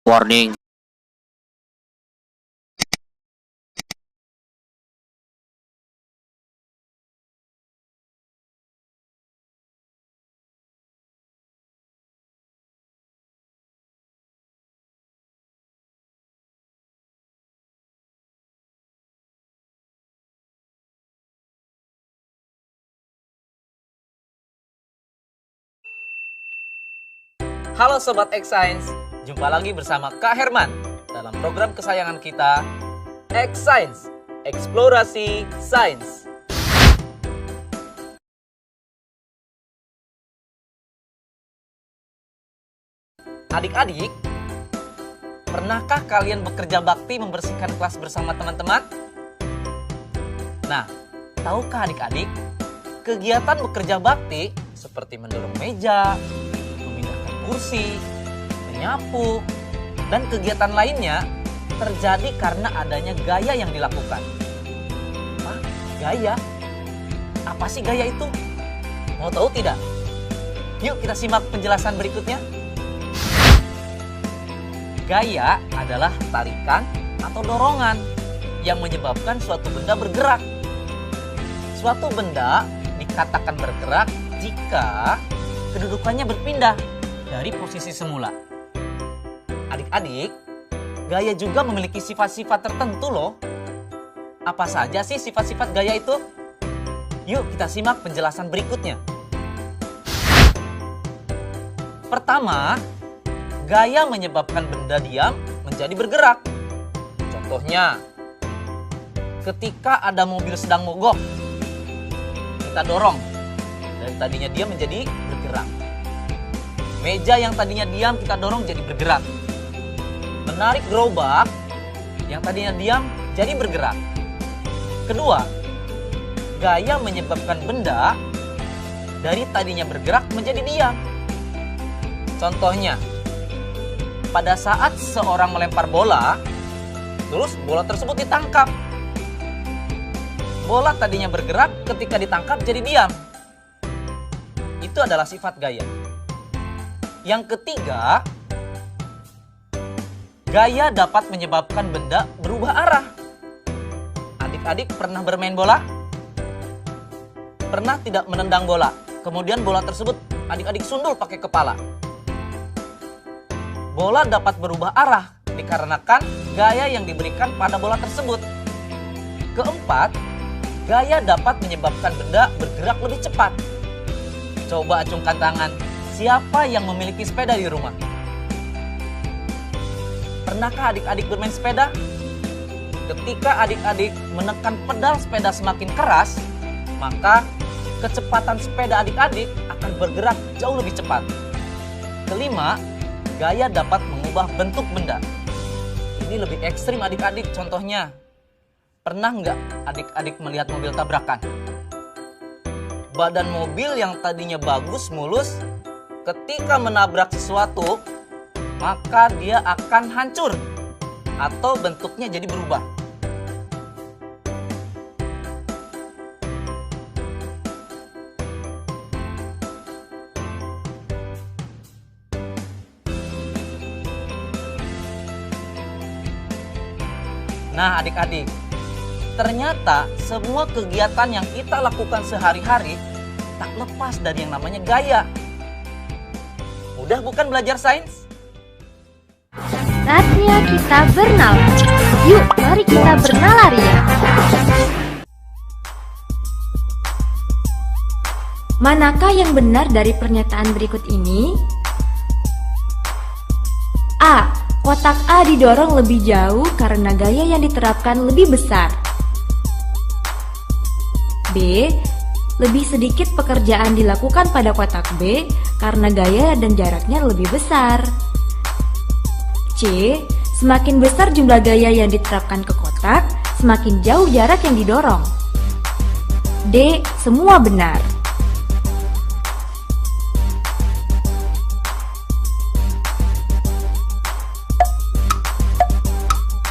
Warning. Halo Sobat X Science, jumpa lagi bersama Kak Herman dalam program kesayangan kita, X Science, Eksplorasi Sains. Adik-adik, pernahkah kalian bekerja bakti membersihkan kelas bersama teman-teman? Nah, tahukah adik-adik, kegiatan bekerja bakti seperti mendorong meja, kursi, menyapu, dan kegiatan lainnya terjadi karena adanya gaya yang dilakukan. Hah? Gaya? Apa sih gaya itu? Mau tahu tidak? Yuk kita simak penjelasan berikutnya. Gaya adalah tarikan atau dorongan yang menyebabkan suatu benda bergerak. Suatu benda dikatakan bergerak jika kedudukannya berpindah dari posisi semula. Adik-adik, gaya juga memiliki sifat-sifat tertentu loh. Apa saja sih sifat-sifat gaya itu? Yuk kita simak penjelasan berikutnya. Pertama, gaya menyebabkan benda diam menjadi bergerak. Contohnya, ketika ada mobil sedang mogok, kita dorong, dari tadinya diam menjadi bergerak. Meja yang tadinya diam kita dorong jadi bergerak. Menarik gerobak yang tadinya diam jadi bergerak. Kedua, gaya menyebabkan benda dari tadinya bergerak menjadi diam. Contohnya, pada saat seorang melempar bola, terus bola tersebut ditangkap. Bola tadinya bergerak, ketika ditangkap jadi diam. Itu adalah sifat gaya. Yang ketiga, gaya dapat menyebabkan benda berubah arah. Adik-adik pernah bermain bola? Pernah tidak menendang bola? Kemudian bola tersebut adik-adik sundul pakai kepala. Bola dapat berubah arah dikarenakan gaya yang diberikan pada bola tersebut. Keempat, gaya dapat menyebabkan benda bergerak lebih cepat. Coba acungkan tangan. Siapa yang memiliki sepeda di rumah? Pernahkah adik-adik bermain sepeda? Ketika adik-adik menekan pedal sepeda semakin keras, maka kecepatan sepeda adik-adik akan bergerak jauh lebih cepat. Kelima, gaya dapat mengubah bentuk benda. Ini lebih ekstrim adik-adik, contohnya. Pernah nggak adik-adik melihat mobil tabrakan? Badan mobil yang tadinya bagus, mulus, ketika menabrak sesuatu, maka dia akan hancur atau bentuknya jadi berubah. Nah, adik-adik, ternyata semua kegiatan yang kita lakukan sehari-hari tak lepas dari yang namanya gaya. Mudah bukan belajar sains? Saatnya kita bernalar. Yuk, mari kita bernalar ya. Manakah yang benar dari pernyataan berikut ini? A. Kotak A didorong lebih jauh karena gaya yang diterapkan lebih besar. B. Lebih sedikit pekerjaan dilakukan pada kotak B karena gaya dan jaraknya lebih besar. C. Semakin besar jumlah gaya yang diterapkan ke kotak, semakin jauh jarak yang didorong. D. Semua benar.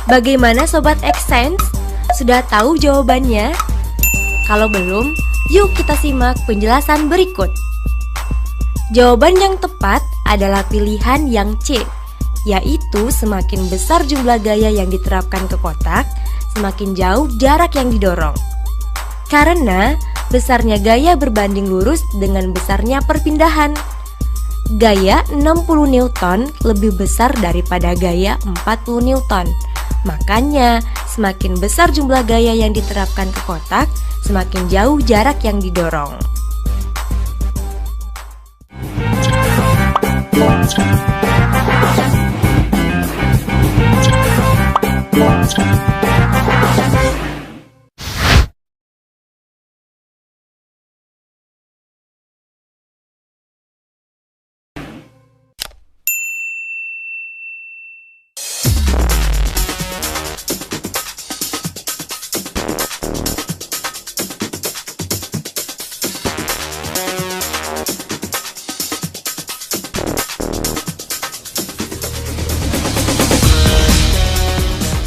Bagaimana Sobat X Science? Sudah tahu jawabannya? Kalau belum, yuk kita simak penjelasan berikut. Jawaban yang tepat adalah pilihan yang C, yaitu semakin besar jumlah gaya yang diterapkan ke kotak, semakin jauh jarak yang didorong. Karena besarnya gaya berbanding lurus dengan besarnya perpindahan. Gaya 60 Newton lebih besar daripada gaya 40 Newton. Makanya, semakin besar jumlah gaya yang diterapkan ke kotak, semakin jauh jarak yang didorong.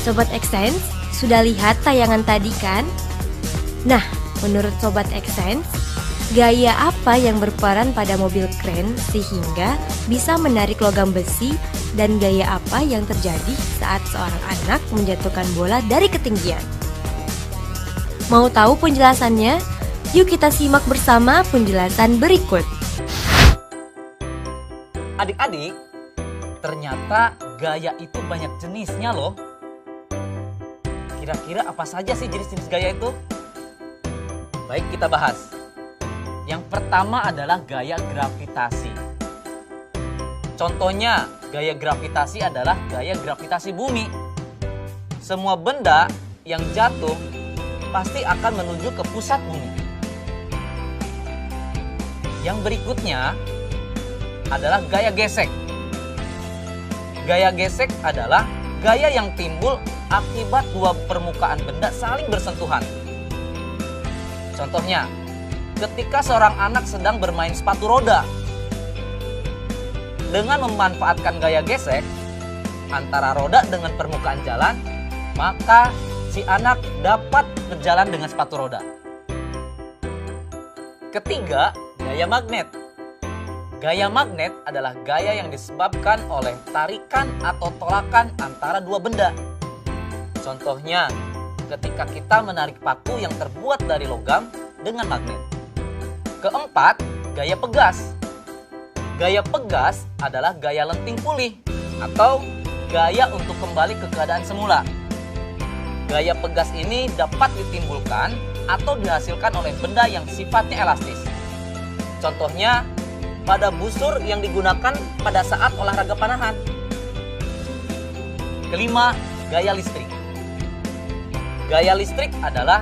Sobat Xsense, sudah lihat tayangan tadi kan? Nah, menurut Sobat Xsense, gaya apa yang berperan pada mobil kren sehingga bisa menarik logam besi, dan gaya apa yang terjadi saat seorang anak menjatuhkan bola dari ketinggian? Mau tahu penjelasannya? Yuk kita simak bersama penjelasan berikut. Adik-adik, ternyata gaya itu banyak jenisnya loh. Kira-kira apa saja sih jenis-jenis gaya itu? Baik, kita bahas. Yang pertama adalah gaya gravitasi. Contohnya, gaya gravitasi adalah gaya gravitasi bumi. Semua benda yang jatuh pasti akan menuju ke pusat bumi. Yang berikutnya adalah gaya gesek. Gaya gesek adalah gaya yang timbul akibat dua permukaan benda saling bersentuhan. Contohnya, ketika seorang anak sedang bermain sepatu roda. Dengan memanfaatkan gaya gesek antara roda dengan permukaan jalan, maka si anak dapat berjalan dengan sepatu roda. Ketiga, gaya magnet. Gaya magnet adalah gaya yang disebabkan oleh tarikan atau tolakan antara dua benda. Contohnya, ketika kita menarik paku yang terbuat dari logam dengan magnet. Keempat, gaya pegas. Gaya pegas adalah gaya lenting pulih atau gaya untuk kembali ke keadaan semula. Gaya pegas ini dapat ditimbulkan atau dihasilkan oleh benda yang sifatnya elastis. Contohnya, pada busur yang digunakan pada saat olahraga panahan. Kelima, gaya listrik. Gaya listrik adalah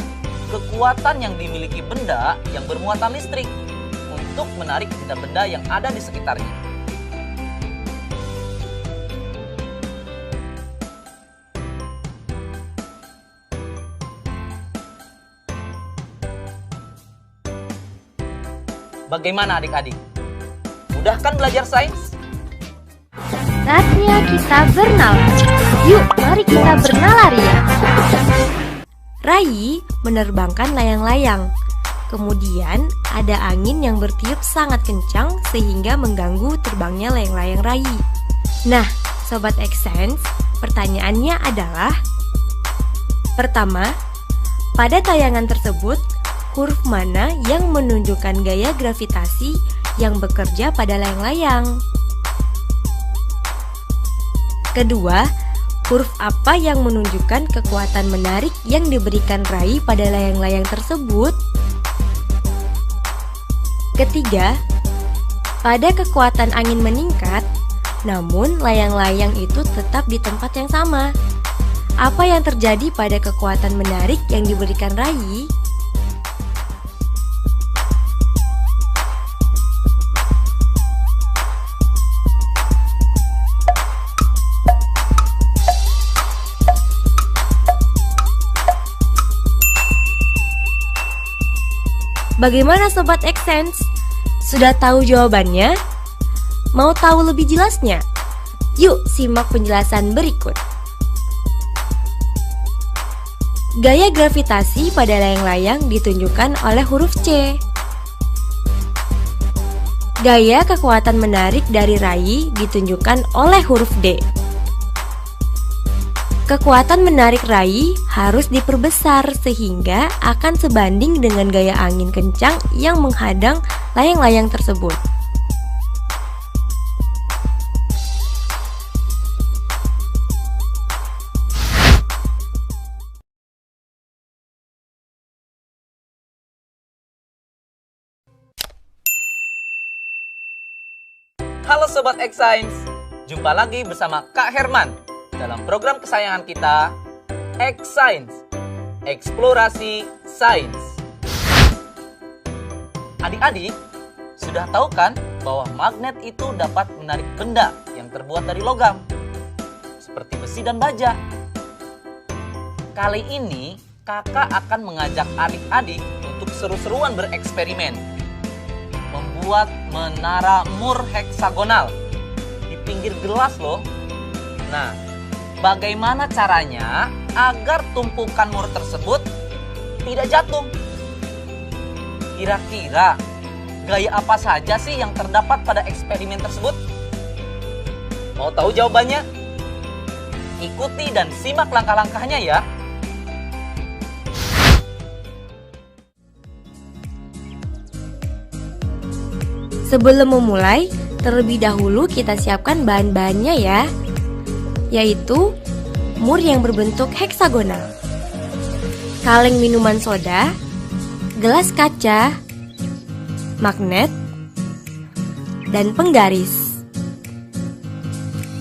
kekuatan yang dimiliki benda yang bermuatan listrik untuk menarik benda-benda yang ada di sekitarnya. Bagaimana adik-adik? Mudah kan belajar sains? Saatnya kita bernalar. Yuk, mari kita bernalar ya. Rai menerbangkan layang-layang. Kemudian ada angin yang bertiup sangat kencang sehingga mengganggu terbangnya layang-layang Rai. Nah, Sobat Xsense, pertanyaannya adalah: pertama, pada tayangan tersebut, huruf mana yang menunjukkan gaya gravitasi yang bekerja pada layang-layang? Kedua, huruf apa yang menunjukkan kekuatan menarik yang diberikan Rai pada layang-layang tersebut? Ketiga, pada kekuatan angin meningkat, namun layang-layang itu tetap di tempat yang sama. Apa yang terjadi pada kekuatan menarik yang diberikan Rai? Bagaimana Sobat Xsense? Sudah tahu jawabannya? Mau tahu lebih jelasnya? Yuk simak penjelasan berikut. Gaya gravitasi pada layang-layang ditunjukkan oleh huruf C. Gaya kekuatan menarik dari rai ditunjukkan oleh huruf D. Kekuatan menarik rai harus diperbesar sehingga akan sebanding dengan gaya angin kencang yang menghadang layang-layang tersebut. Halo Sobat X-Science, jumpa lagi bersama Kak Herman dalam program kesayangan kita, X-Science, Eksplorasi Sains. Adik-adik, sudah tahu kan bahwa magnet itu dapat menarik benda yang terbuat dari logam, seperti besi dan baja. Kali ini, kakak akan mengajak adik-adik untuk seru-seruan bereksperimen. Membuat menara Moore heksagonal di pinggir gelas loh. Nah, bagaimana caranya agar tumpukan Moore tersebut tidak jatuh? Kira-kira gaya apa saja sih yang terdapat pada eksperimen tersebut? Mau tahu jawabannya? Ikuti dan simak langkah-langkahnya ya. Sebelum memulai, terlebih dahulu kita siapkan bahan-bahannya ya, yaitu Moore yang berbentuk heksagonal, kaleng minuman soda, gelas kaca, magnet, dan penggaris.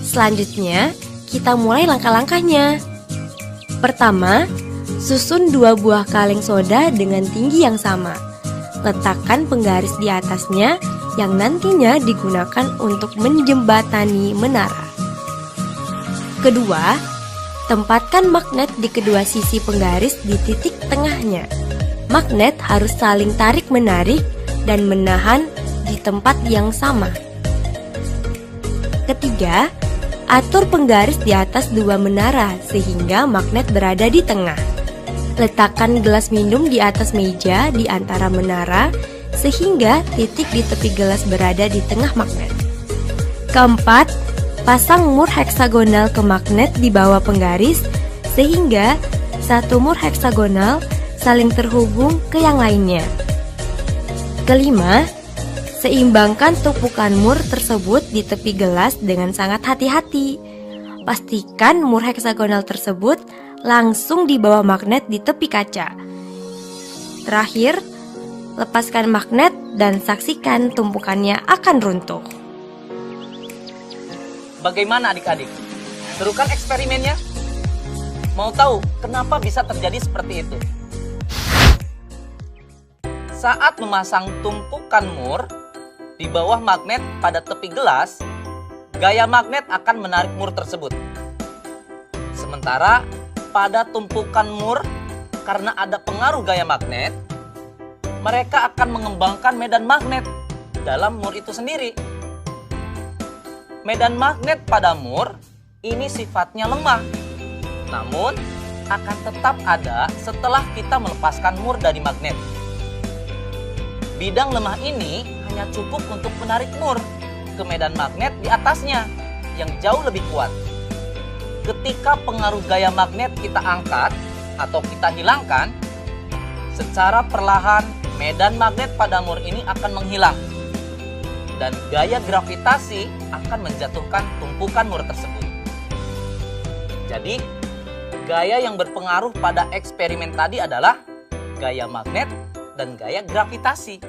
Selanjutnya, kita mulai langkah-langkahnya. Pertama, susun 2 buah kaleng soda dengan tinggi yang sama. Letakkan penggaris di atasnya yang nantinya digunakan untuk menjembatani menara. Kedua, tempatkan magnet di kedua sisi penggaris di titik tengahnya. Magnet harus saling tarik-menarik dan menahan di tempat yang sama. Ketiga, atur penggaris di atas 2 menara sehingga magnet berada di tengah. Letakkan gelas minum di atas meja di antara menara sehingga titik di tepi gelas berada di tengah magnet. Keempat, pasang Moore heksagonal ke magnet di bawah penggaris sehingga satu Moore heksagonal saling terhubung ke yang lainnya. Kelima, seimbangkan tumpukan Moore tersebut di tepi gelas dengan sangat hati-hati. Pastikan Moore heksagonal tersebut langsung di bawah magnet di tepi kaca. Terakhir, lepaskan magnet dan saksikan tumpukannya akan runtuh. Bagaimana adik-adik? Seru kan eksperimennya? Mau tahu kenapa bisa terjadi seperti itu? Saat memasang tumpukan Moore di bawah magnet pada tepi gelas, gaya magnet akan menarik Moore tersebut. Sementara pada tumpukan Moore, karena ada pengaruh gaya magnet, mereka akan mengembangkan medan magnet dalam Moore itu sendiri. Medan magnet pada Moore ini sifatnya lemah, namun akan tetap ada setelah kita melepaskan Moore dari magnet. Bidang lemah ini hanya cukup untuk menarik Moore ke medan magnet di atasnya yang jauh lebih kuat. Ketika pengaruh gaya magnet kita angkat atau kita hilangkan, secara perlahan medan magnet pada Moore ini akan menghilang dan gaya gravitasi akan menjatuhkan tumpukan Moore tersebut. Jadi, gaya yang berpengaruh pada eksperimen tadi adalah gaya magnet dan gaya gravitasi.